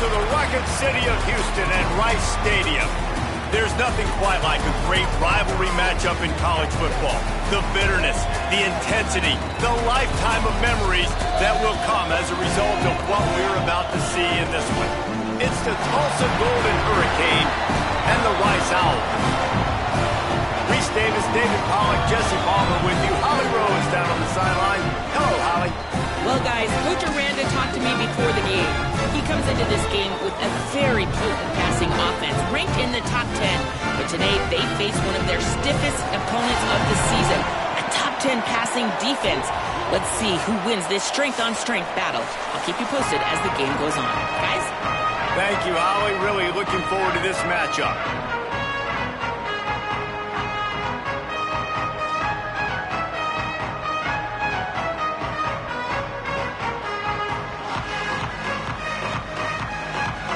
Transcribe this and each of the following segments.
to the Rocket City of Houston and Rice Stadium. There's nothing quite like a great rivalry matchup in college football. The bitterness, the intensity, the lifetime of memories that will come as a result of what we're about to see in this one. It's the Tulsa Golden Hurricane and the Rice Owls. Reese Davis, David Pollack, Jesse Palmer with you. Holly Rose down on the sideline. Hello, Holly. Well, guys, Coach Aranda talked to me before the game. He comes into this game with a very potent passing offense, ranked in the top 10. But today, they face one of their stiffest opponents of the season, a top 10 passing defense. Let's see who wins this strength-on-strength battle. I'll keep you posted as the game goes on. Guys? Thank you, Holly. Really looking forward to this matchup.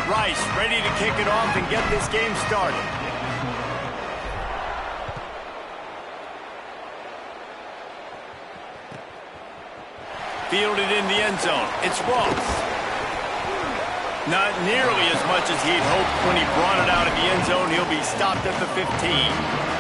Rice ready to kick it off and get this game started. Fielded in the end zone. It's Ross. Not nearly as much as he'd hoped when he brought it out of the end zone. He'll be stopped at the 15.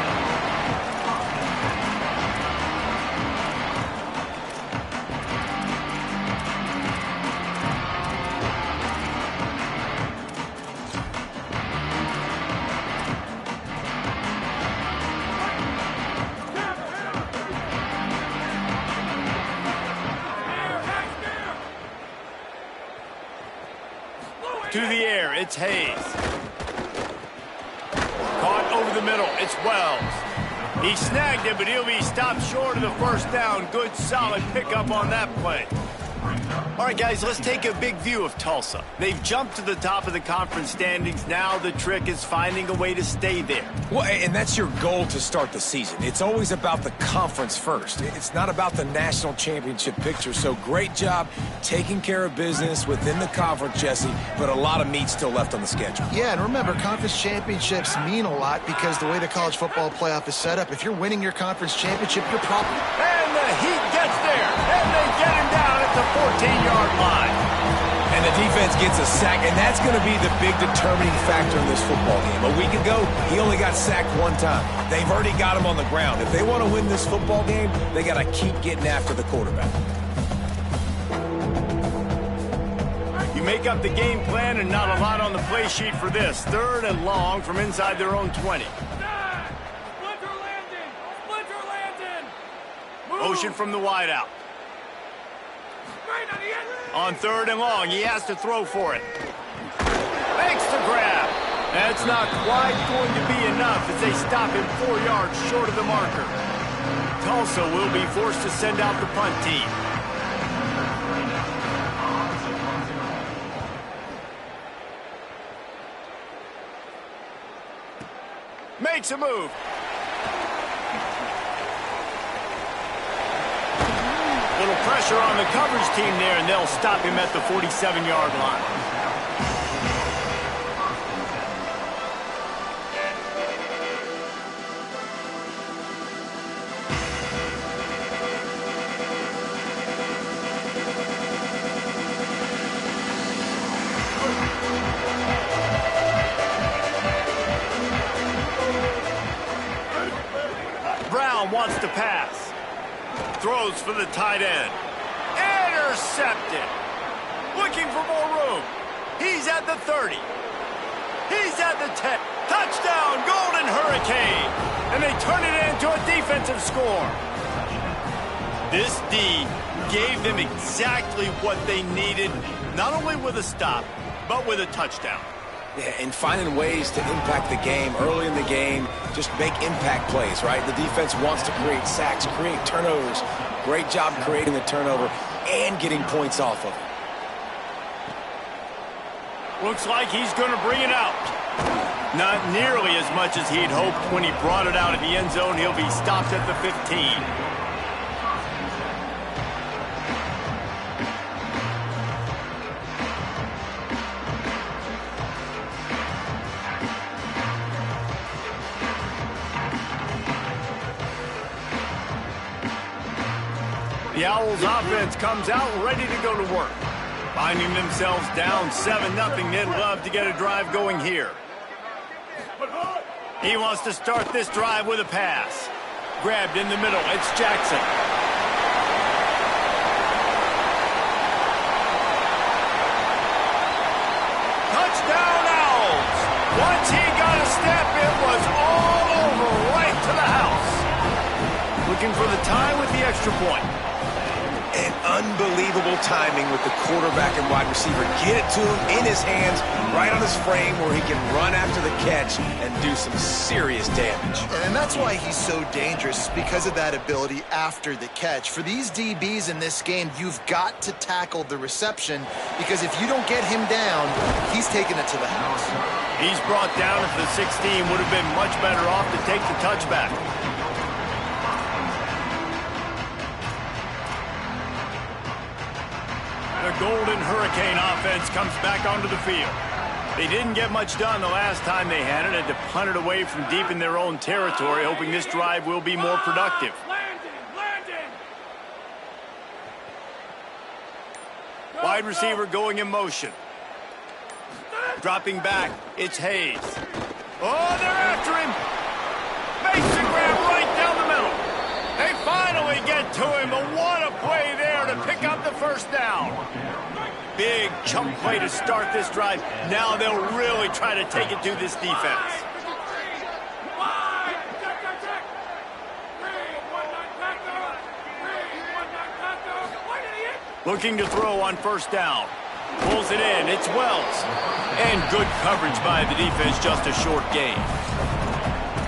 To the air, it's Hayes. Caught over the middle, it's Wells. He snagged it, but he'll be stopped short of the first down. Good, solid pickup on that play. All right, guys, let's take a big view of Tulsa. They've jumped to the top of the conference standings. Now the trick is finding a way to stay there. Well, and that's your goal to start the season. It's always about the conference first. It's not about the national championship picture. So great job taking care of business within the conference, Jesse, but a lot of meat still left on the schedule. Yeah, and remember, conference championships mean a lot because the way the college football playoff is set up, if you're winning your conference championship, you're probably... And the Heat gets there, and they get him down at the 14-yard line. And the defense gets a sack, and that's going to be the big determining factor in this football game. A week ago, he only got sacked one time. They've already got him on the ground. If they want to win this football game, they got to keep getting after the quarterback. You make up the game plan and not a lot on the play sheet for this. 3rd and long from inside their own 20. Motion from the wideout. On 3rd and long, he has to throw for it. Makes the grab. That's not quite going to be enough as they stop him 4 yards short of the marker. Tulsa will be forced to send out the punt team. Makes a move. Little pressure on the coverage team there, and they'll stop him at the 47-yard line. Brown wants to pass. Throws for the tight end. Intercepted. Looking for more room. He's at the 30. He's at the 10. Touchdown, Golden Hurricane. And they turn it into a defensive score. This D gave them exactly what they needed, not only with a stop, but with a touchdown. Yeah, and finding ways to impact the game early in the game, just make impact plays, right? The defense wants to create sacks, create turnovers. Great job creating the turnover and getting points off of it. Looks like he's going to bring it out. Not nearly as much as he'd hoped when he brought it out of the end zone. He'll be stopped at the 15. The Owls offense comes out ready to go to work. Finding themselves down 7-0, they'd love to get a drive going here. He wants to start this drive with a pass. Grabbed in the middle, it's Jackson. Touchdown Owls! Once he got a step, it was all over right to the house. Looking for the tie with the extra point. And unbelievable timing with the quarterback and wide receiver. Get it to him in his hands, right on his frame where he can run after the catch and do some serious damage. And that's why he's so dangerous, because of that ability after the catch. For these DBs in this game, you've got to tackle the reception, because if you don't get him down, he's taking it to the house. He's brought down at the 16. Would have been much better off to take the touchback. The Golden Hurricane offense comes back onto the field. They didn't get much done the last time they had it. Had to punt it away from deep in their own territory, hoping this drive will be more productive. Wide receiver going in motion. Dropping back, it's Hayes. Oh, they're after him. Makes a grab right down the middle. They finally get to him, but what a play there to pick up the first down. Big chunk play to start this drive. Now they'll really try to take it to this defense. Looking to throw on first down. Pulls it in, it's Wells. And good coverage by the defense, just a short gain.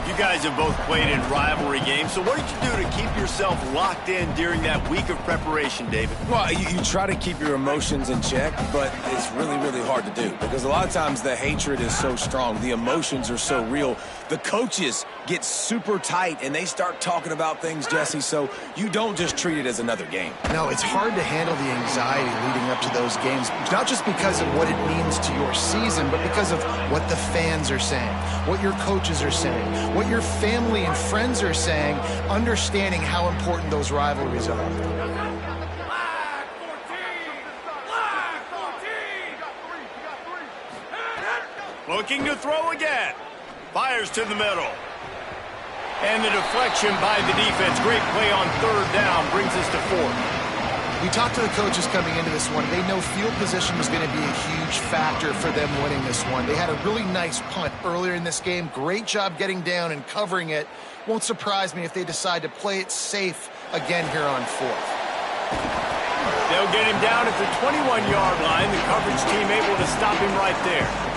You guys have both played in rivalry games, so what did you do to keep yourself locked in during that week of preparation, David? Well, you try to keep your emotions in check, but it's really, really hard to do because a lot of times the hatred is so strong. The emotions are so real. The coaches get super tight, and they start talking about things, Jesse, so you don't just treat it as another game. No, it's hard to handle the anxiety leading up to those games, not just because of what it means to your season, but because of what the fans are saying, what your coaches are saying, what your family and friends are saying, understanding how important those rivalries are. Looking to throw again. Fires to the middle. And the deflection by the defense. Great play on third down brings us to fourth. We talked to the coaches coming into this one. They know field position was going to be a huge factor for them winning this one. They had a really nice punt earlier in this game. Great job getting down and covering it. Won't surprise me if they decide to play it safe again here on fourth. They'll get him down at the 21-yard line. The coverage team able to stop him right there.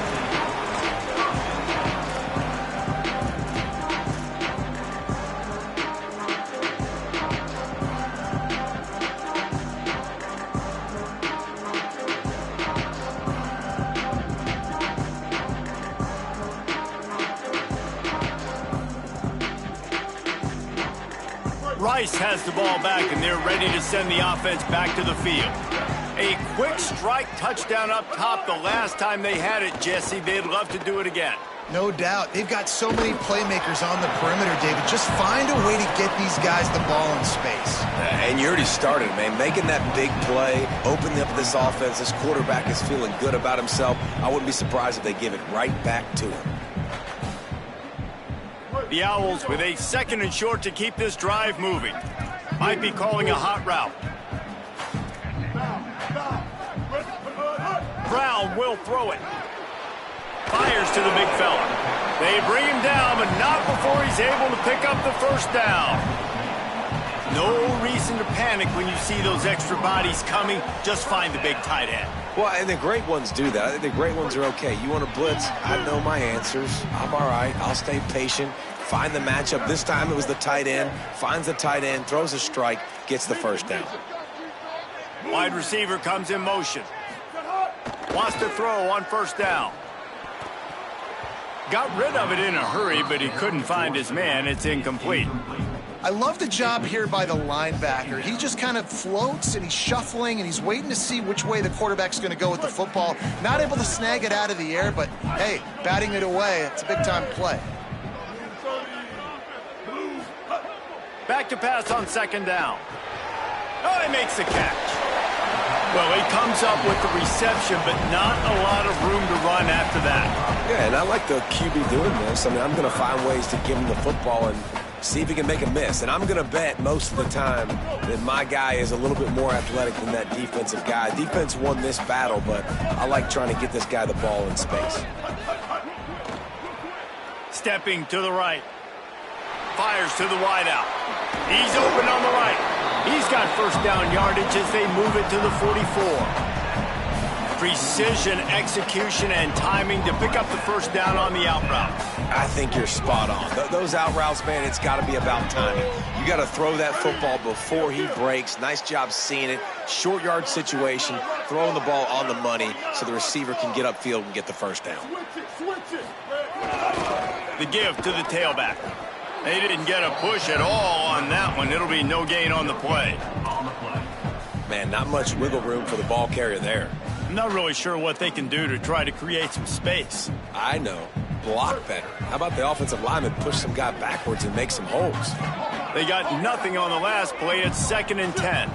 Rice has the ball back, and they're ready to send the offense back to the field. A quick strike touchdown up top the last time they had it, Jesse. They'd love to do it again. No doubt. They've got so many playmakers on the perimeter, David. Just find a way to get these guys the ball in space. And you already started, man. Making that big play, opening up this offense. This quarterback is feeling good about himself. I wouldn't be surprised if they give it right back to him. The Owls with a second and short to keep this drive moving. Might be calling a hot route. Brown will throw it. Fires to the big fella. They bring him down, but not before he's able to pick up the first down. No reason to panic when you see those extra bodies coming. Just find the big tight end. Well, and the great ones do that. I think the great ones are okay. You want to blitz? I know my answers. I'm all right. I'll stay patient. Find the matchup. This time it was the tight end. Finds the tight end, throws a strike, gets the first down. Wide receiver comes in motion. Wants to throw on first down. Got rid of it in a hurry, but he couldn't find his man. It's incomplete. I love the job here by the linebacker. He just kind of floats, and he's shuffling, and he's waiting to see which way the quarterback's going to go with the football. Not able to snag it out of the air, but, hey, batting it away, it's a big-time play. Back to pass on second down. Oh, he makes the catch. Well, he comes up with the reception, but not a lot of room to run after that. Yeah, and I like the QB doing this. I mean, I'm going to find ways to give him the football and see if he can make a miss. And I'm going to bet most of the time that my guy is a little bit more athletic than that defensive guy. Defense won this battle, but I like trying to get this guy the ball in space. Stepping to the right. Fires to the wideout. He's open on the right. He's got first down yardage as they move it to the 44. Precision, execution, and timing to pick up the first down on the out route. I think you're spot on. Those out routes, man, it's got to be about timing. You got to throw that football before he breaks. Nice job seeing it. Short yard situation, throwing the ball on the money so the receiver can get upfield and get the first down. The give to the tailback. They didn't get a push at all on that one. It'll be no gain on the play. Man, not much wiggle room for the ball carrier there. I'm not really sure what they can do to try to create some space. I know. Block better. How about the offensive lineman push some guy backwards and make some holes? They got nothing on the last play. It's 2nd and 10.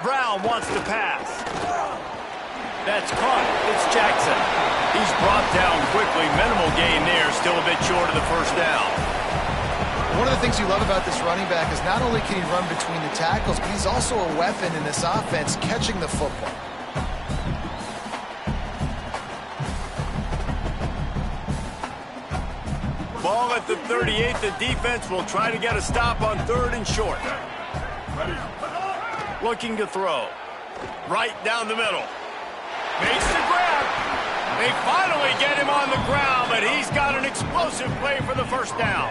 Brown wants to pass. That's caught. It's Jackson. He's brought down quickly. Minimal gain there. Still a bit short of the first down. One of the things you love about this running back is not only can he run between the tackles, but he's also a weapon in this offense catching the football. Ball at the 38. The defense will try to get a stop on 3rd and short. Looking to throw. Right down the middle. Makes the grab. They finally get him on the ground, but he's got an explosive play for the first down.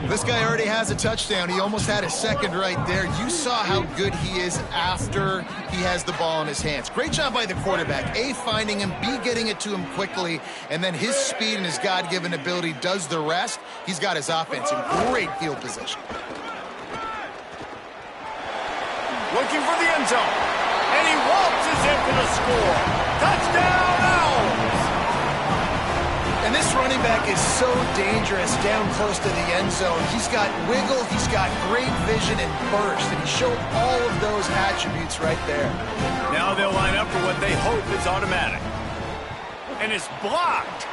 This guy already has a touchdown. He almost had a second right there. You saw how good he is after he has the ball in his hands. Great job by the quarterback. A, finding him, B, getting it to him quickly, and then his speed and his God-given ability does the rest. He's got his offense in great field position. Looking for the end zone. And he waltzes in for the score. Touchdown, Owls! And this running back is so dangerous down close to the end zone. He's got wiggle, he's got great vision and burst, and he showed all of those attributes right there. Now they'll line up for what they hope is automatic. And it's blocked.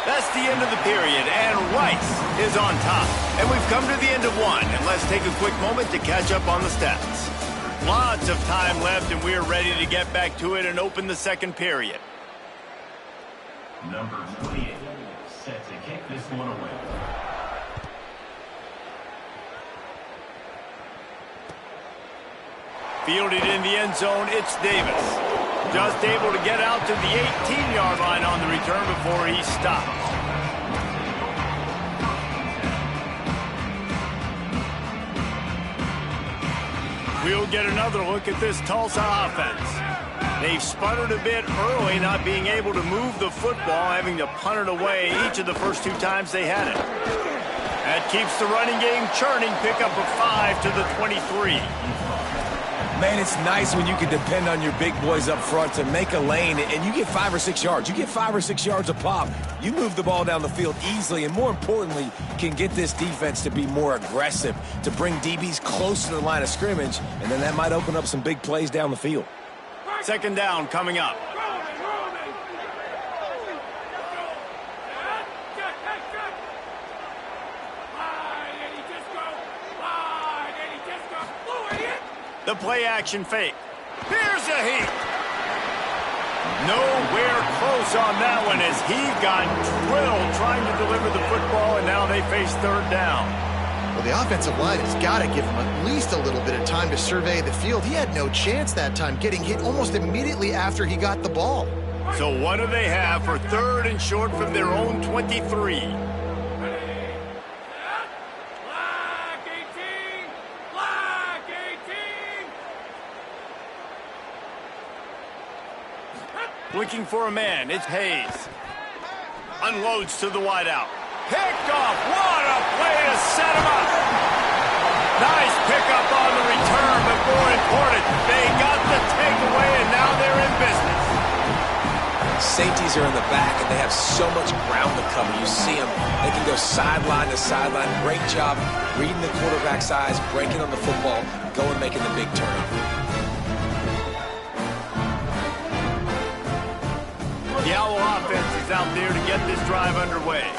That's the end of the period, and Rice is on top. And we've come to the end of one, and let's take a quick moment to catch up on the stats. Lots of time left, and we're ready to get back to it and open the second period. Number 28, set to kick this one away. Fielded in the end zone, it's Davis. Just able to get out to the 18-yard line on the return before he stops. We'll get another look at this Tulsa offense. They've sputtered a bit early, not being able to move the football, having to punt it away each of the first 2 times they had it. That keeps the running game churning. Pick up a 5 to the 23. Man, it's nice when you can depend on your big boys up front to make a lane, and you get 5 or 6 yards. You get 5 or 6 yards a pop. You move the ball down the field easily, and more importantly, can get this defense to be more aggressive, to bring DBs closer to the line of scrimmage, and then that might open up some big plays down the field. 2nd down coming up. The play action fake. Here's a heat. Nowhere close on that one as he got drilled trying to deliver the football, and now they face 3rd down. Well, the offensive line has got to give him at least a little bit of time to survey the field. He had no chance that time, getting hit almost immediately after he got the ball. So what do they have for 3rd and short from their own 23? Looking for a man, it's Hayes. Unloads to the wideout. Picked off, what a play to set him up. Nice pickup on the return, but more important, they got the takeaway and now they're in business. Safeties are in the back, and they have so much ground to cover. You see them. They can go sideline to sideline. Great job reading the quarterback's eyes, breaking on the football, going, making the big turnover. The Owl offense is out there to get this drive underway.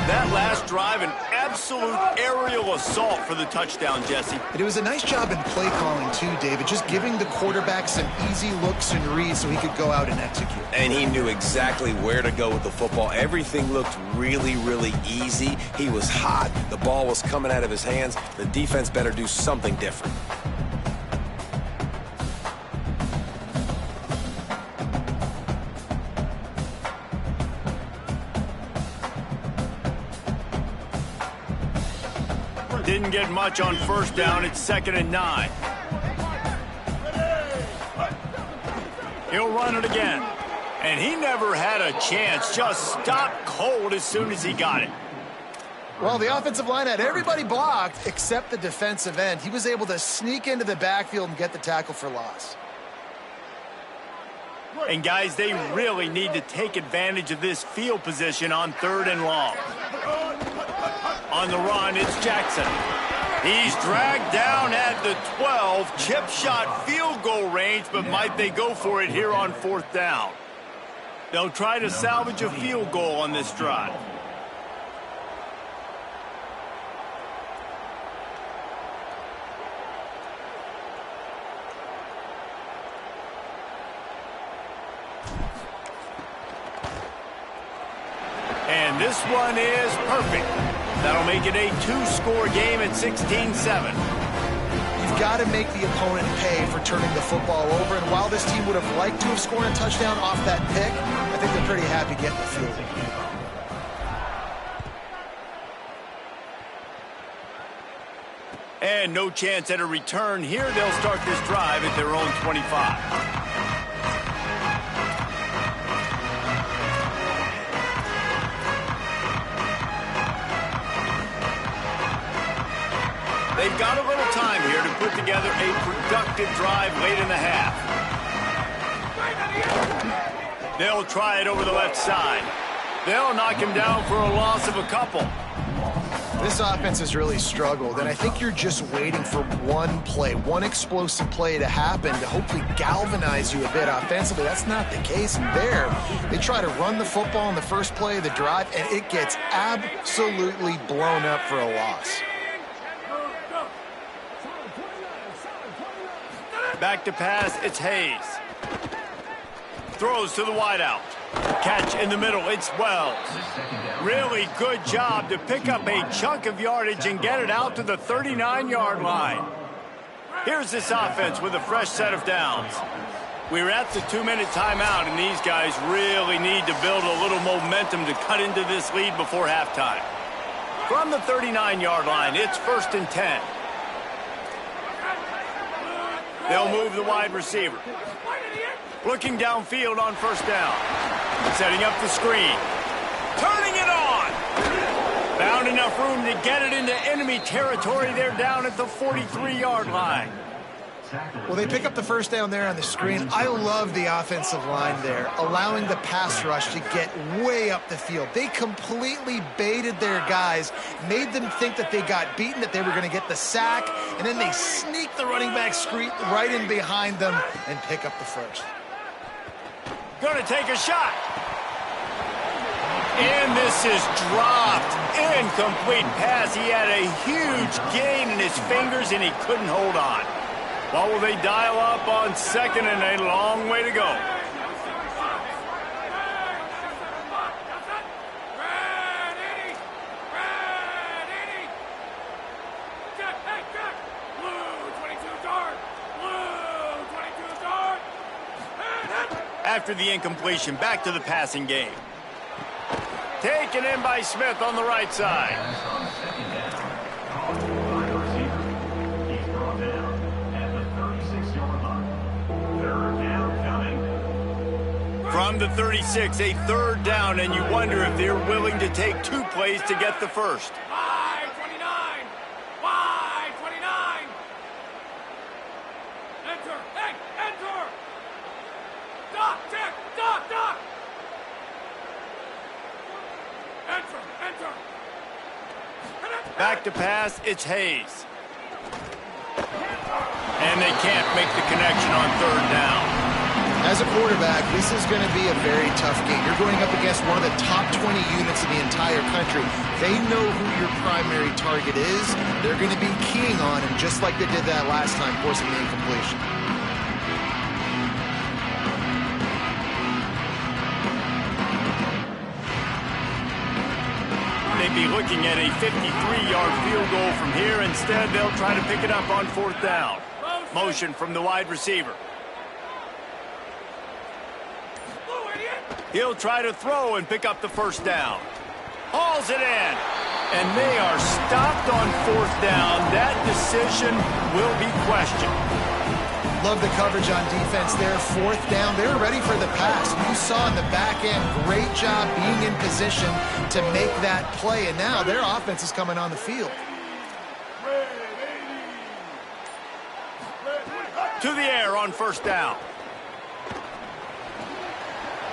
That last drive, an absolute aerial assault for the touchdown, Jesse. It was a nice job in play calling, too, David, just giving the quarterback some easy looks and reads so he could go out and execute. And he knew exactly where to go with the football. Everything looked really, really easy. He was hot. The ball was coming out of his hands. The defense better do something different. Didn't get much on first down. It's 2nd and 9. He'll run it again. And he never had a chance. Just stopped cold as soon as he got it. Well, the offensive line had everybody blocked except the defensive end. He was able to sneak into the backfield and get the tackle for loss. And, guys, they really need to take advantage of this field position on 3rd and long. On the run, it's Jackson. He's dragged down at the 12. Chip shot field goal range, but might they go for it here on 4th down? They'll try to salvage a field goal on this drive. And this one is perfect. That'll make it a 2-score game at 16-7. You've got to make the opponent pay for turning the football over, and while this team would have liked to have scored a touchdown off that pick, I think they're pretty happy getting the field goal. And no chance at a return here. They'll start this drive at their own 25. They've got a little time here to put together a productive drive late in the half. They'll try it over the left side. They'll knock him down for a loss of a couple. This offense has really struggled, and I think you're just waiting for one play, one explosive play to happen to hopefully galvanize you a bit offensively. That's not the case. And there, they try to run the football in the first play of the drive, and it gets absolutely blown up for a loss. Back to pass, it's Hayes. Throws to the wideout. Catch in the middle, it's Wells. Really good job to pick up a chunk of yardage and get it out to the 39-yard line. Here's this offense with a fresh set of downs. We're at the 2-minute timeout, and these guys really need to build a little momentum to cut into this lead before halftime. From the 39-yard line, it's 1st and 10. They'll move the wide receiver. Looking downfield on 1st down. Setting up the screen. Turning it on. Found enough room to get it into enemy territory. They're down at the 43-yard line. Well, they pick up the 1st down there on the screen. I love the offensive line there, allowing the pass rush to get way up the field. They completely baited their guys, made them think that they got beaten, that they were going to get the sack, and then they sneak the running back screen right in behind them and pick up the 1st. Going to take a shot. And this is dropped. Incomplete pass. He had a huge gain in his fingers, and he couldn't hold on. What will they dial up on 2nd and a long way to go? After the incompletion, back to the passing game. Taken in by Smith on the right side. From the 36, a 3rd down, and you wonder if they're willing to take 2 plays to get the 1st. Wide 29! Wide 29! Enter! Hey, enter! Doc, check! Doc, Doc! Enter. Back to pass, it's Hayes. And they can't make the connection on third down. As a quarterback, this is going to be a very tough game. You're going up against one of the top 20 units in the entire country. They know who your primary target is. They're going to be keying on him, just like they did that last time, forcing the incompletion. They'd be looking at a 53-yard field goal from here. Instead, they'll try to pick it up on fourth down. Motion from the wide receiver. He'll try to throw and pick up the first down. Hauls it in. And they are stopped on fourth down. That decision will be questioned. Love the coverage on defense there. Fourth down. They were ready for the pass. You saw in the back end, great job being in position to make that play. And now their offense is coming on the field. To the air on first down.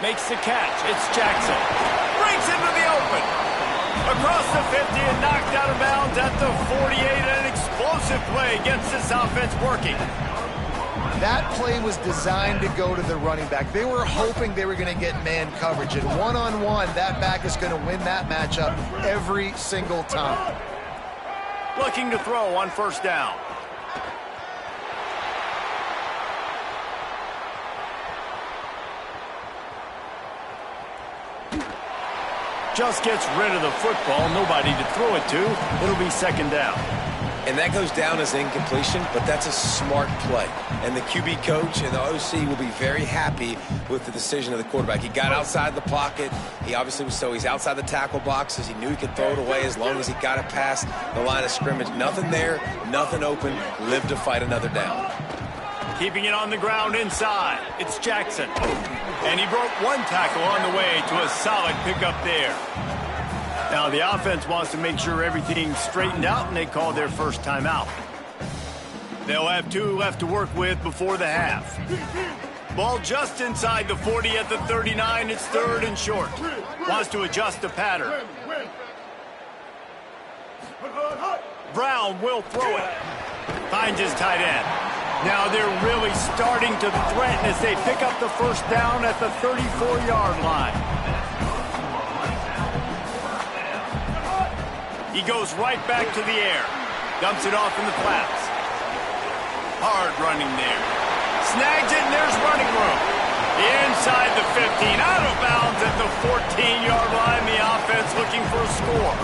Makes the catch. It's Jackson. Breaks into the open. Across the 50 and knocked out of bounds at the 48. An explosive play gets this offense working. That play was designed to go to the running back. They were hoping they were going to get man coverage. And one-on-one, that back is going to win that matchup every single time. Looking to throw on first down. Just gets rid of the football. Nobody to throw it to. It'll be second down. And that goes down as incompletion, but that's a smart play. And the QB coach and the OC will be very happy with the decision of the quarterback. He got outside the pocket. He obviously was he's outside the tackle boxes. He knew he could throw it away as long as he got it past the line of scrimmage. Nothing there, nothing open. Live to fight another down. Keeping it on the ground inside. It's Jackson. And he broke one tackle on the way to a solid pickup there. Now the offense wants to make sure everything's straightened out, and they call their first timeout. They'll have 2 left to work with before the half. Ball just inside the 40 at the 39. It's third and short. Wants to adjust the pattern. Brown will throw it. Finds his tight end. Now they're really starting to threaten as they pick up the first down at the 34-yard line. He goes right back to the air. Dumps it off in the flats. Hard running there. Snags it, and there's running room. Inside the 15, out of bounds at the 14-yard line. The offense looking for a score.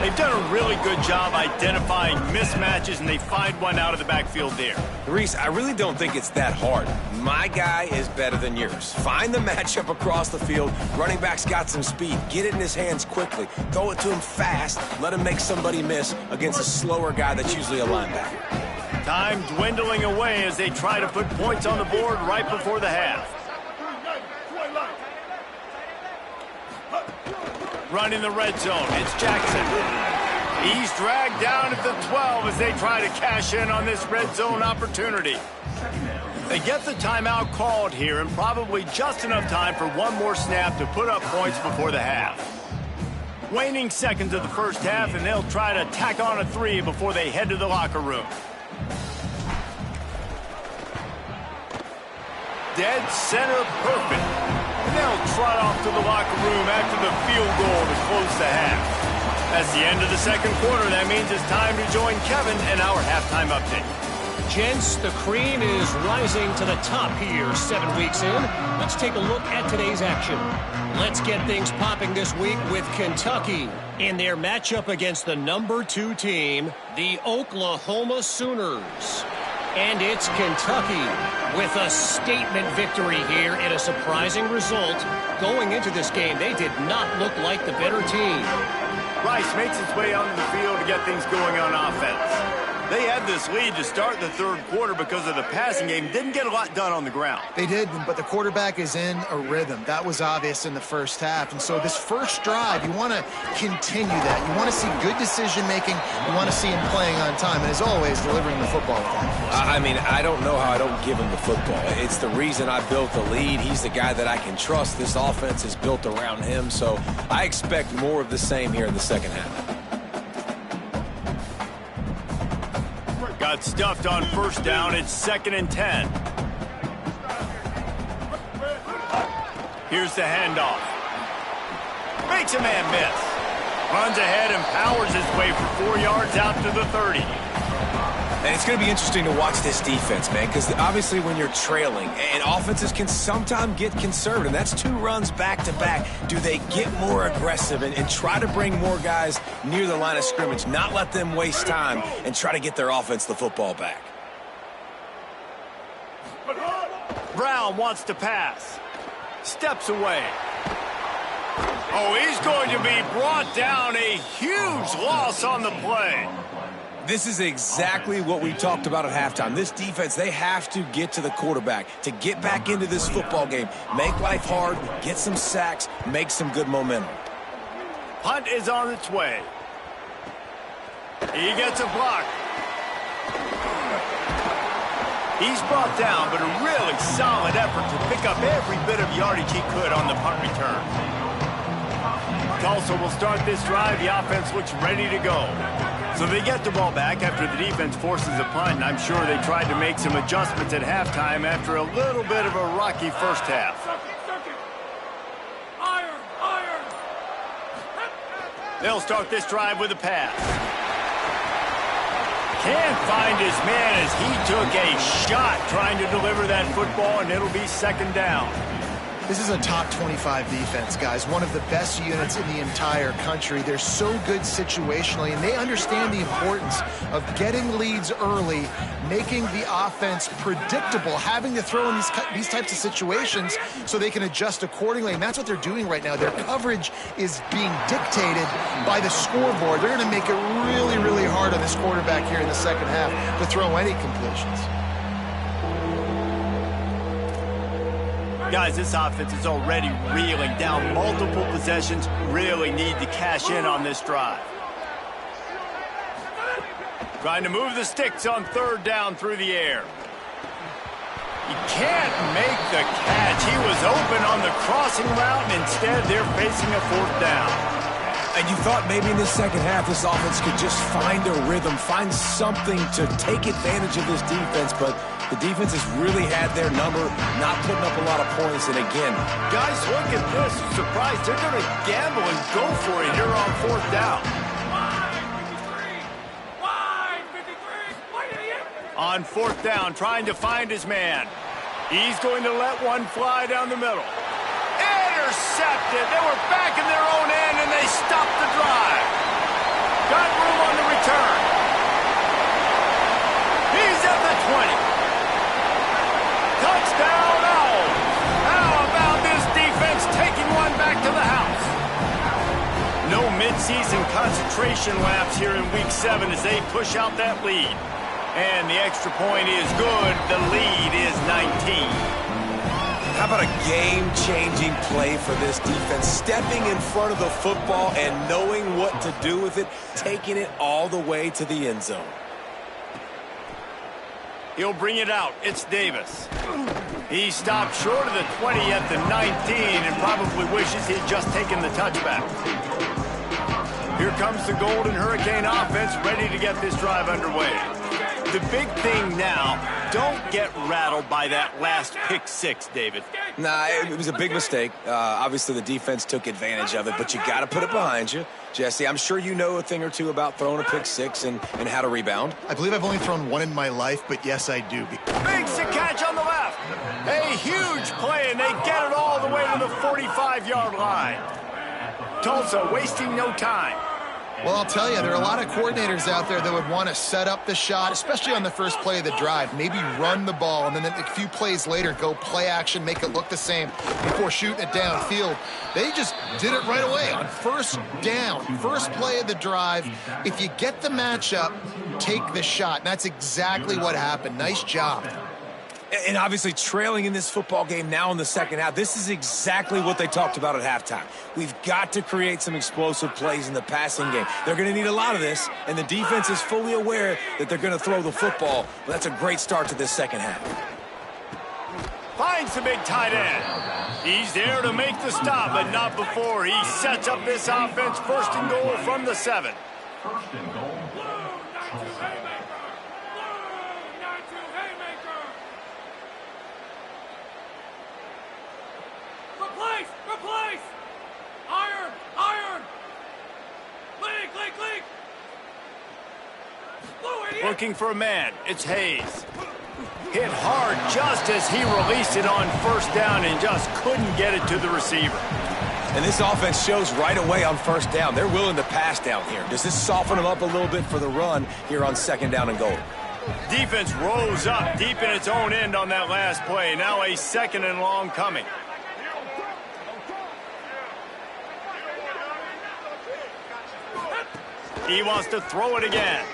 They've done a really good job identifying mismatches, and they find one out of the backfield there. Reese, I really don't think it's that hard. My guy is better than yours. Find the matchup across the field. Running back's got some speed. Get it in his hands quickly. Throw it to him fast. Let him make somebody miss against a slower guy that's usually a linebacker. Time dwindling away as they try to put points on the board right before the half. Running the red zone, it's Jackson. He's dragged down at the 12 as they try to cash in on this red zone opportunity. They get the timeout called here, and probably just enough time for one more snap to put up points before the half. Waning seconds of the first half, and they'll try to tack on a 3 before they head to the locker room. Dead center perfect. And they'll trot off to the locker room after the field goal to close the half. That's the end of the second quarter. That means it's time to join Kevin and our halftime update. Gents, the cream is rising to the top here 7 weeks in. Let's take a look at today's action. Let's get things popping this week with Kentucky in their matchup against the number 2 team, the Oklahoma Sooners. And it's Kentucky with a statement victory here in a surprising result. Going into this game, they did not look like the better team. Rice makes his way onto the field to get things going on offense. They had this lead to start the third quarter because of the passing game. Didn't get a lot done on the ground. They did, but the quarterback is in a rhythm. That was obvious in the first half. And so this first drive, you want to continue that. You want to see good decision-making. You want to see him playing on time. And as always, delivering the football with accuracy. I mean, I don't know how I don't give him the football. It's the reason I built the lead. He's the guy that I can trust. This offense is built around him. So I expect more of the same here in the second half. Got stuffed on first down. It's 2nd and 10. Here's the handoff. Makes a man miss. Runs ahead and powers his way for 4 yards out to the 30. And it's going to be interesting to watch this defense, man, because obviously when you're trailing, and offenses can sometimes get conservative. That's 2 runs back-to-back. Do they get more aggressive and try to bring more guys near the line of scrimmage, not let them waste time, and try to get their offense the football back? Brown wants to pass. Steps away. Oh, he's going to be brought down. A huge loss on the play. This is exactly what we talked about at halftime. This defense, they have to get to the quarterback to get back into this football game. Make life hard, get some sacks, make some good momentum. Punt is on its way. He gets a block. He's brought down, but a really solid effort to pick up every bit of yardage he could on the punt return. Tulsa will start this drive. The offense looks ready to go. So they get the ball back after the defense forces a punt, and I'm sure they tried to make some adjustments at halftime after a little bit of a rocky first half. They'll start this drive with a pass. Can't find his man as he took a shot trying to deliver that football, and it'll be 2nd down. This is a top 25 defense, guys. One of the best units in the entire country. They're so good situationally, and they understand the importance of getting leads early, making the offense predictable, having to throw in these types of situations so they can adjust accordingly. And that's what they're doing right now. Their coverage is being dictated by the scoreboard. They're going to make it really, really hard on this quarterback here in the second half to throw any completions. Guys, this offense is already reeling down multiple possessions. Really need to cash in on this drive. Trying to move the sticks on 3rd down through the air. He can't make the catch. He was open on the crossing route, and instead they're facing a 4th down. And you thought maybe in the second half this offense could just find a rhythm, find something to take advantage of this defense, but the defense has really had their number, not putting up a lot of points. And again, guys, look at this. Surprised they're going to gamble and go for it here on 4th down. On 4th down, trying to find his man. He's going to let one fly down the middle. Intercepted. They were back in their own end, and they stopped the drive. Got room on the return. He's at the 20. Touchdown, Owls. How about this defense taking one back to the house? No midseason concentration laps here in Week 7 as they push out that lead. And the extra point is good. The lead is 19. How about a game-changing play for this defense? Stepping in front of the football and knowing what to do with it, taking it all the way to the end zone. He'll bring it out. It's Davis. He stopped short of the 20 at the 19 and probably wishes he'd just taken the touchback. Here comes the Golden Hurricane offense ready to get this drive underway. The big thing now, don't get rattled by that last pick 6, David. Nah, it was a big mistake. Obviously, the defense took advantage of it, but you got to put it behind you. Jesse, I'm sure you know a thing or two about throwing a pick 6 and how to rebound. I believe I've only thrown one in my life, but yes, I do. Makes a catch on the left. A huge play, and they get it all the way to the 45-yard line. Tulsa wasting no time. Well, I'll tell you, there are a lot of coordinators out there that would want to set up the shot, especially on the first play of the drive, maybe run the ball, and then a few plays later go play action, make it look the same before shooting it downfield. They just did it right away on first down, first play of the drive. If you get the matchup, take the shot. And that's exactly what happened. Nice job. And obviously trailing in this football game now in the second half, this is exactly what they talked about at halftime. We've got to create some explosive plays in the passing game. They're going to need a lot of this, and the defense is fully aware that they're going to throw the football. But that's a great start to this second half. Finds the big tight end. He's there to make the stop, but not before he sets up this offense. First and goal from the 7. First and goal. Replace! Iron! Leak! Looking for a man. It's Hayes. Hit hard just as he released it on first down and just couldn't get it to the receiver. And this offense shows right away on first down. They're willing to pass down here. Does this soften them up a little bit for the run here on second down and goal? Defense rose up deep in its own end on that last play. Now a second and long coming. He wants to throw it again.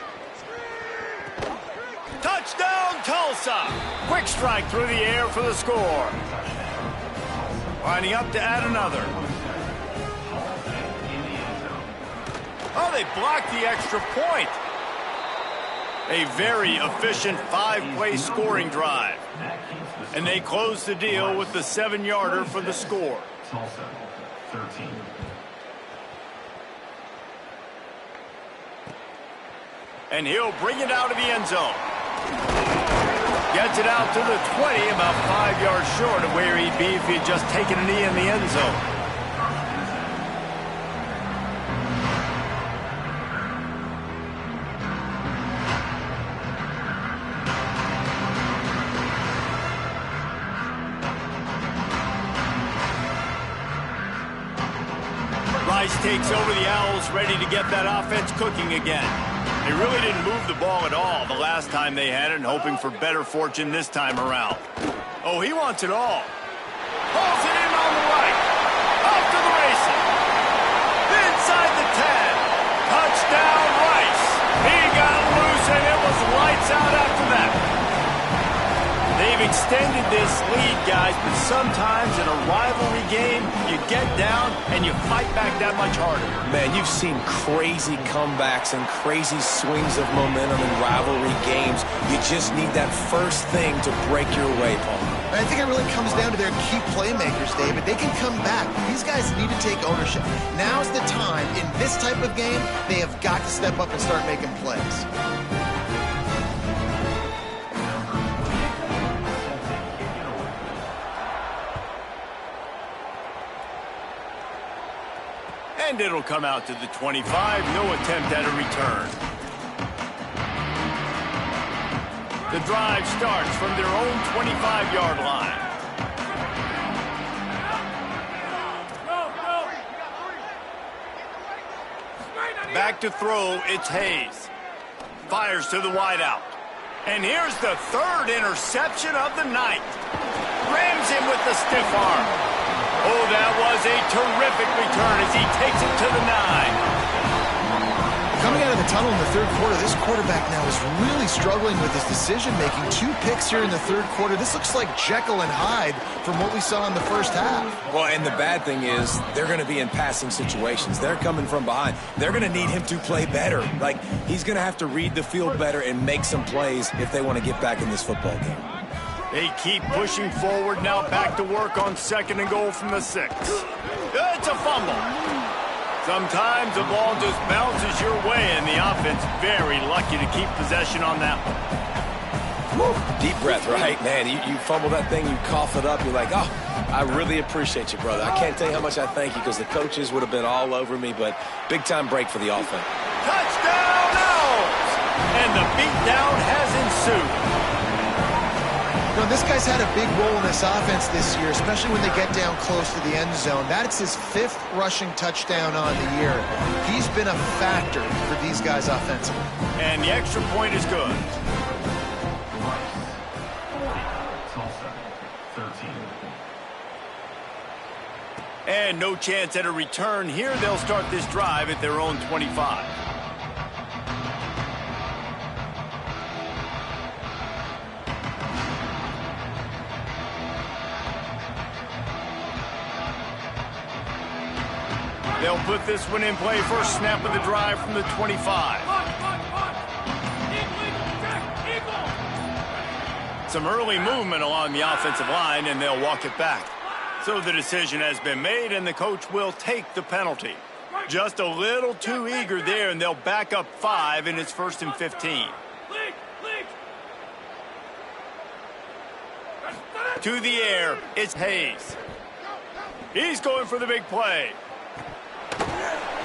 Touchdown, Tulsa! Quick strike through the air for the score. Lining up to add another. Oh, they blocked the extra point. A very efficient 5-play scoring drive. And they close the deal with the 7-yarder for the score. Tulsa, 13. And he'll bring it out of the end zone. Gets it out to the 20, about 5 yards short of where he'd be if he'd just taken a knee in the end zone. Rice takes over the Owls, ready to get that offense cooking again. They really didn't move the ball at all the last time they had it, and hoping for better fortune this time around. Oh, he wants it all. Pulls it in on the right. Off to the races. Inside the 10. Touchdown, Rice. He got loose, and it was lights out after that. They've extended this lead, guys, but sometimes in a rivalry game, you get down and you fight back that much harder. Man, you've seen crazy comebacks and crazy swings of momentum in rivalry games. You just need that first thing to break your way, Paul. I think it really comes down to their key playmakers, David. They can come back. These guys need to take ownership. Now's the time. In this type of game, they have got to step up and start making plays. And it'll come out to the 25. No attempt at a return. The drive starts from their own 25-yard line. Back to throw, it's Hayes. Fires to the wideout. And here's the third interception of the night. Rams him with the stiff arm. Oh, that was a terrific return as he takes it to the 9. Coming out of the tunnel in the third quarter, this quarterback now is really struggling with his decision-making. 2 picks here in the third quarter. This looks like Jekyll and Hyde from what we saw in the first half. Well, and the bad thing is they're going to be in passing situations. They're coming from behind. They're going to need him to play better. Like, he's going to have to read the field better and make some plays if they want to get back in this football game. They keep pushing forward, now back to work on second and goal from the 6. It's a fumble. Sometimes the ball just bounces your way, and the offense very lucky to keep possession on that one. Woo. Deep breath, right? Man, you fumble that thing, you cough it up, you're like, oh, I really appreciate you, brother. I can't tell you how much I thank you because the coaches would have been all over me, but big-time break for the offense. Touchdown, Owls! And the beatdown has ensued. You know, this guy's had a big role in this offense this year, especially when they get down close to the end zone. That's his 5th rushing touchdown on the year. He's been a factor for these guys offensively. And the extra point is good. Tulsa, 13. And no chance at a return here. They'll start this drive at their own 25. They'll put this one in play. First snap of the drive from the 25. Some early movement along the offensive line, and they'll walk it back. So the decision has been made, and the coach will take the penalty. Just a little too eager there, and they'll back up 5, and it's 1st and 15. To the air, it's Hayes. He's going for the big play.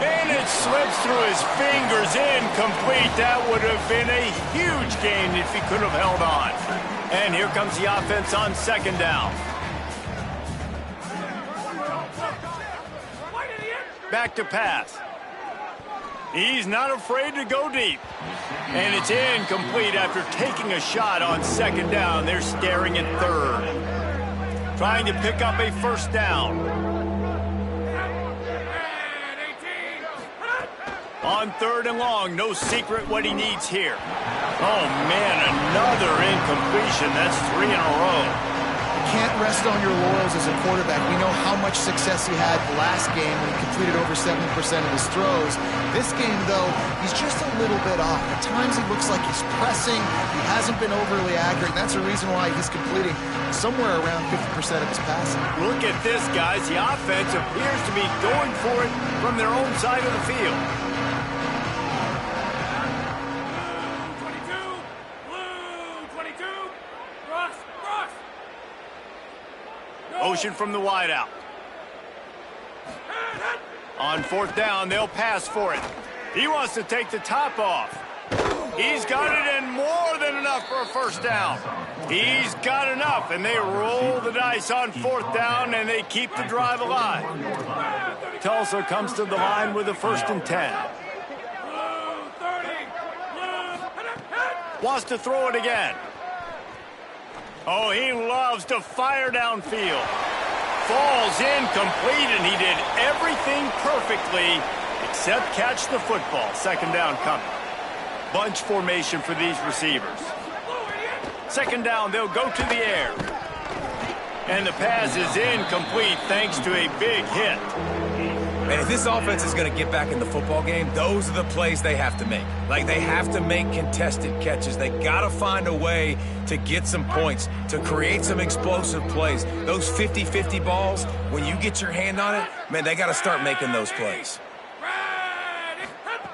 And it slips through his fingers, incomplete. That would have been a huge gain if he could have held on. And here comes the offense on 2nd down. Back to pass. He's not afraid to go deep. And it's incomplete after taking a shot on 2nd down. They're staring at 3rd. Trying to pick up a 1st down. On 3rd and long, no secret what he needs here. Oh, man, another incompletion. That's 3 in a row. Can't rest on your laurels as a quarterback. We know how much success he had last game when he completed over 70% of his throws. This game, though, he's just a little bit off. At times he looks like he's pressing. He hasn't been overly accurate. That's the reason why he's completing somewhere around 50% of his passing. Look at this, guys. The offense appears to be going for it from their own side of the field. Motion from the wideout. On 4th down, they'll pass for it. He wants to take the top off. He's got it, and more than enough for a 1st down. He's got enough, and they roll the dice on 4th down, and they keep the drive alive. Tulsa comes to the line with a 1st and 10. Wants to throw it again. Oh, he loves to fire downfield. Falls incomplete, and he did everything perfectly except catch the football. 2nd down coming. Bunch formation for these receivers. 2nd down, they'll go to the air. And the pass is incomplete thanks to a big hit. And if this offense is going to get back in the football game, those are the plays they have to make. Like, they have to make contested catches. They got to find a way to get some points, to create some explosive plays. Those 50-50 balls, when you get your hand on it, man, they got to start making those plays.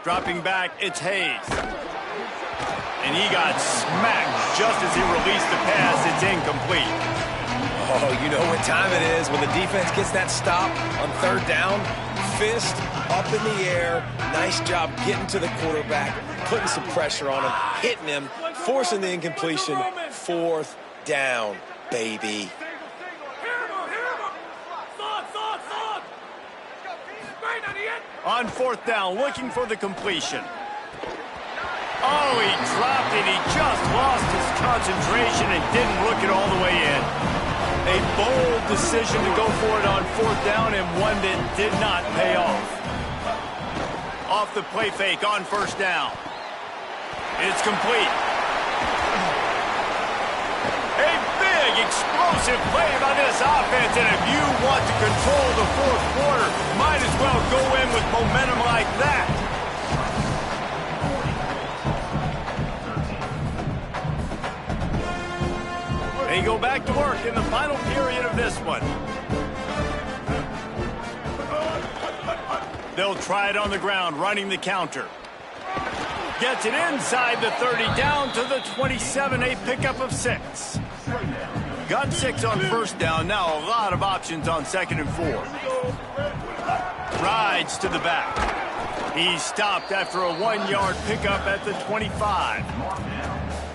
Dropping back, it's Hayes. And he got smacked just as he released the pass. It's incomplete. Oh, you know what time it is when the defense gets that stop on 3rd down. Fist up in the air. Nice job getting to the quarterback, putting some pressure on him, hitting him, forcing the incompletion. 4th down, baby. On 4th down, looking for the completion. Oh, he dropped it. He just lost his concentration and didn't look it all the way in. A bold decision to go for it on 4th down, and one that did not pay off. Off the play fake on 1st down. It's complete. A big explosive play by this offense, and if you want to control the 4th quarter, might as well go in with momentum like that. They go back to work in the final period of this one. They'll try it on the ground, running the counter. Gets it inside the 30, down to the 27, a pickup of 6. Got 6 on 1st down, now a lot of options on 2nd and 4. Rides to the back. He's stopped after a 1-yard pickup at the 25.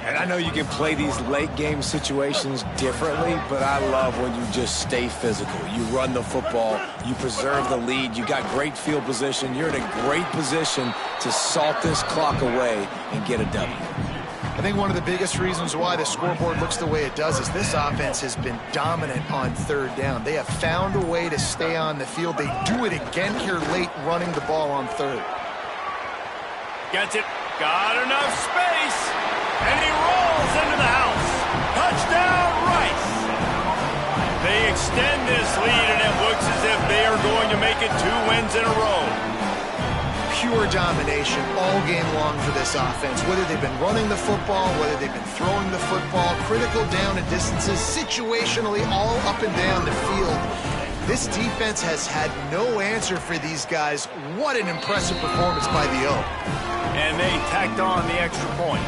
And I know you can play these late-game situations differently, but I love when you just stay physical. You run the football, you preserve the lead, you got great field position, you're in a great position to salt this clock away and get a W. I think one of the biggest reasons why the scoreboard looks the way it does is this offense has been dominant on third down. They have found a way to stay on the field. They do it again here late, running the ball on third. Gets it. Got enough space. And he rolls into the house. Touchdown, Rice. They extend this lead, and it looks as if they are going to make it 2 wins in a row. Pure domination all game long for this offense. Whether they've been running the football, whether they've been throwing the football, critical down and distances, situationally all up and down the field. This defense has had no answer for these guys. What an impressive performance by the O. And they tacked on the extra point.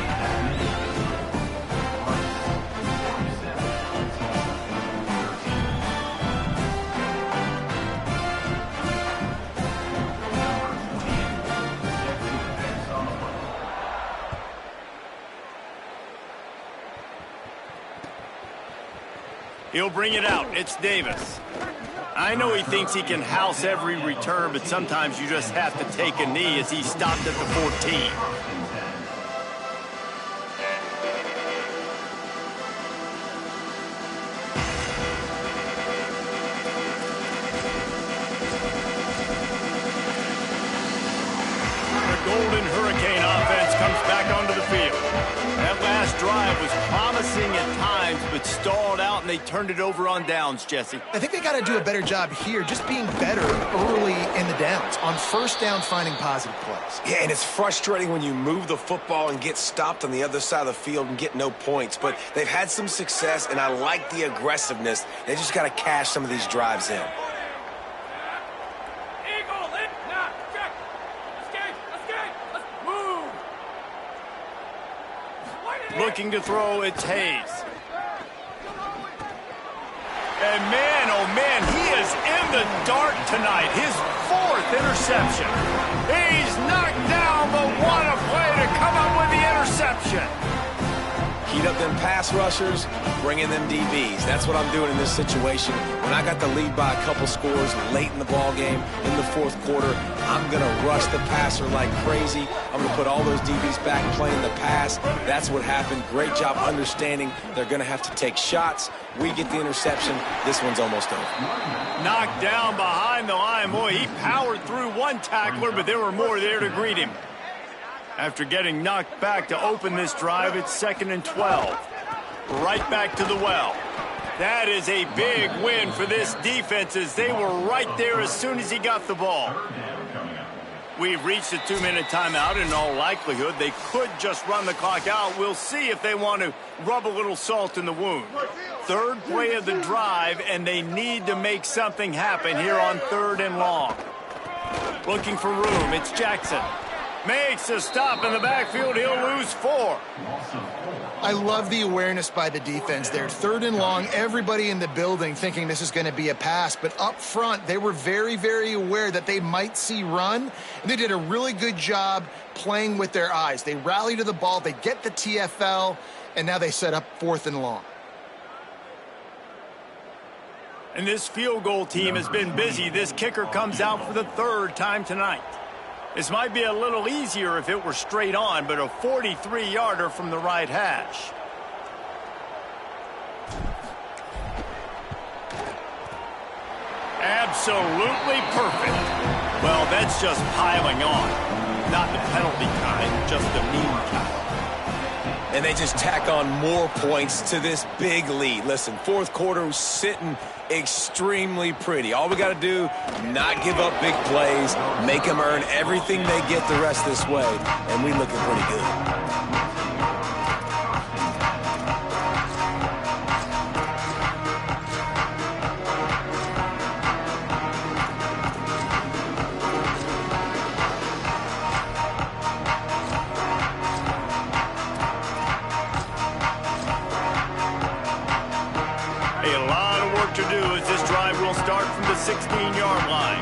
He'll bring it out. It's Davis. I know he thinks he can house every return, but sometimes you just have to take a knee as he stopped at the 14. The Golden Hurricane offense comes back onto the field. That last drive was promising at times, but stalled out, and they turned it over on downs, Jesse. I think they got to do a better job here, just being better early in the downs. On first down, finding positive plays. Yeah, and it's frustrating when you move the football and get stopped on the other side of the field and get no points. But they've had some success, and I like the aggressiveness. They just got to cash some of these drives in. Eagle, in, now, check. Escape, let's move. Looking to throw, it's Hayes. And man, oh man, he is in the dark tonight. His 4th interception. He's knocked down, but what a play to come up with the interception. Heat up them pass rushers, bring in them DBs. That's what I'm doing in this situation. When I got the lead by a couple scores late in the ball game, in the 4th quarter, I'm going to rush the passer like crazy. I'm going to put all those DBs back playing the pass. That's what happened. Great job understanding they're going to have to take shots. We get the interception. This one's almost over. Knocked down behind the line. Boy, he powered through one tackler, but there were more there to greet him. After getting knocked back to open this drive, it's 2nd and 12. Right back to the well. That is a big win for this defense as they were right there as soon as he got the ball. We've reached a 2-minute timeout. In all likelihood, they could just run the clock out. We'll see if they want to rub a little salt in the wound. 3rd play of the drive, and they need to make something happen here on 3rd and long. Looking for room. It's Jackson. Makes a stop in the backfield. He'll lose 4. I love the awareness by the defense there. 3rd and long, everybody in the building thinking this is going to be a pass. But up front, they were very, very aware that they might see run. And they did a really good job playing with their eyes. They rally to the ball. They get the TFL. And now they set up 4th and long. And this field goal team has been busy. This kicker comes out for the 3rd time tonight. This might be a little easier if it were straight on, but a 43-yarder from the right hash. Absolutely perfect. Well, that's just piling on. Not the penalty kind, just the mean kind. And they just tack on more points to this big lead. Listen, 4th quarter was sitting extremely pretty. All we got to do, not give up big plays, make them earn everything they get the rest this way, and we looking pretty good. To do as this drive will start from the 16-yard line.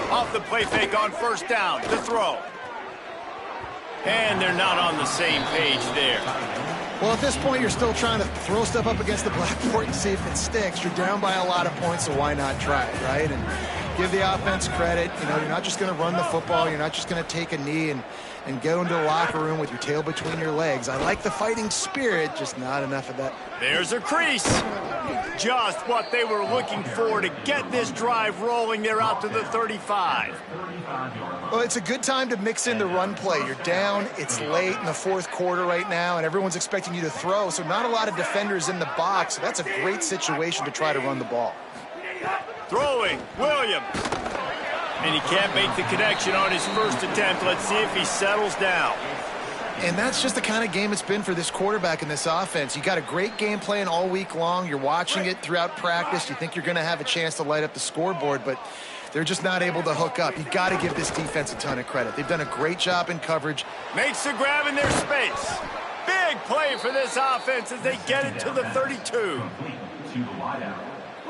Off the play fake on 1st down. The throw. And they're not on the same page there. Well, at this point, you're still trying to throw stuff up against the blackboard and see if it sticks. You're down by a lot of points, so why not try it, right? And give the offense credit. You know, you're not just going to run the football. You're not just going to take a knee and go into the locker room with your tail between your legs. I like the fighting spirit, just not enough of that. There's a crease. Just what they were looking for to get this drive rolling. They're out to the 35. Well, it's a good time to mix in the run play. You're down, it's late in the fourth quarter right now, and everyone's expecting you to throw, so not a lot of defenders in the box. So that's a great situation to try to run the ball. Throwing, Williams. And he can't make the connection on his first attempt. Let's see if he settles down. And that's just the kind of game it's been for this quarterback in this offense. You got a great game plan all week long. You're watching it throughout practice. You think you're going to have a chance to light up the scoreboard, but they're just not able to hook up. You got to give this defense a ton of credit. They've done a great job in coverage. Makes the grab in their space. Big play for this offense as they get it to the 32.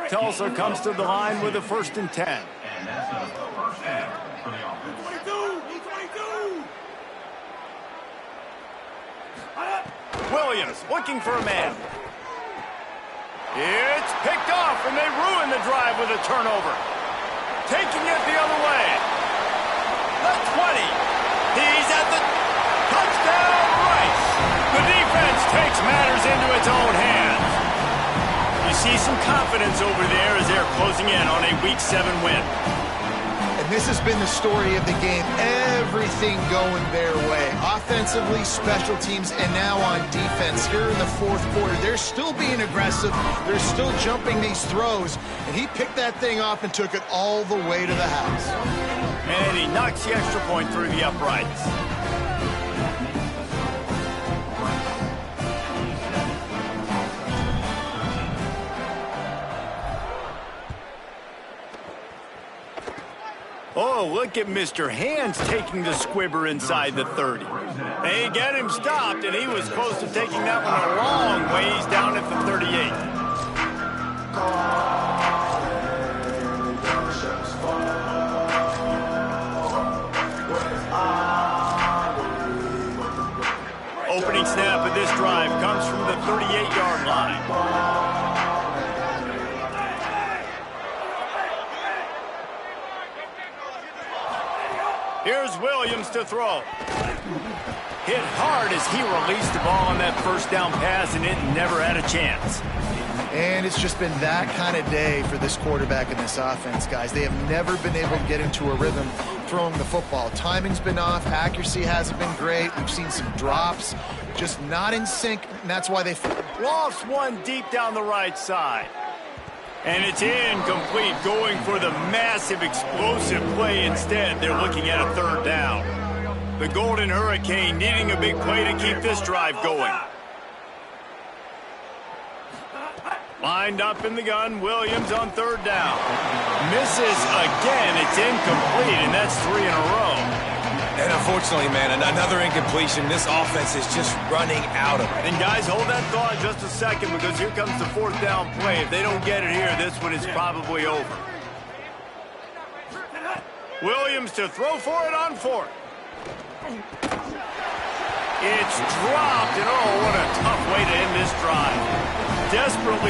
Tulsa comes to the line with a 1st and 10. And that's a first down for the offense. 22! Williams looking for a man. It's picked off, and they ruin the drive with a turnover. Taking it the other way. The 20. He's at the touchdown Rice. The defense takes matters into its own hands. You see some confidence over there as they're closing in on a Week 7 win. And this has been the story of the game. Everything going their way. Offensively, special teams, and now on defense. Here in the fourth quarter, they're still being aggressive. They're still jumping these throws. And he picked that thing off and took it all the way to the house. And he knocks the extra point through the uprights. Oh, look at Mr. Hands taking the squibber inside the 30. They get him stopped, and he was close to taking that one a long ways down at the 38. Opening snap of this drive comes from the 38-yard line. Here's Williams to throw. Hit hard as he released the ball on that first down pass, and it never had a chance. And it's just been that kind of day for this quarterback in this offense, guys. They have never been able to get into a rhythm throwing the football. Timing's been off. Accuracy hasn't been great. We've seen some drops, just not in sync, and that's why they lost one deep down the right side. And it's incomplete, going for the massive explosive play instead. They're looking at a 3rd down. The Golden Hurricane needing a big play to keep this drive going. Lined up in the gun, Williams on 3rd down. Misses again, it's incomplete, and that's 3 in a row. And unfortunately, man, another incompletion. This offense is just running out of it. And guys, hold that thought just a second, because here comes the 4th down play. If they don't get it here, this one is probably over. Williams to throw for it on 4th. It's dropped, and oh, what a tough way to end this drive. Desperately